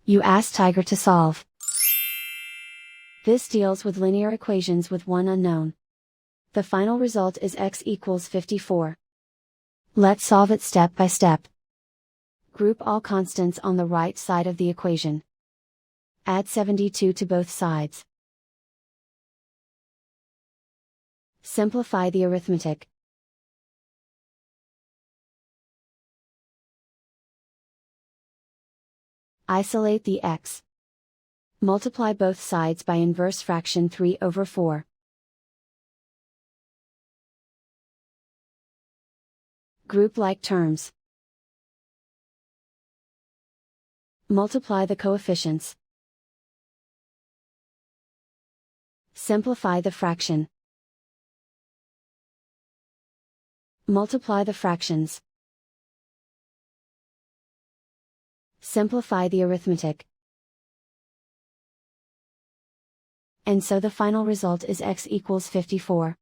You ask Tiger to solve. This deals with linear equations with one unknown. The final result is x equals 54. Let's solve it step by step. Group all constants on the right side of the equation. Add 72 to both sides. Simplify the arithmetic. Isolate the x. Multiply both sides by inverse fraction 3/4. Group like terms. Multiply the coefficients. Simplify the fraction. Multiply the fractions. Simplify the arithmetic. And so the final result is x equals 54.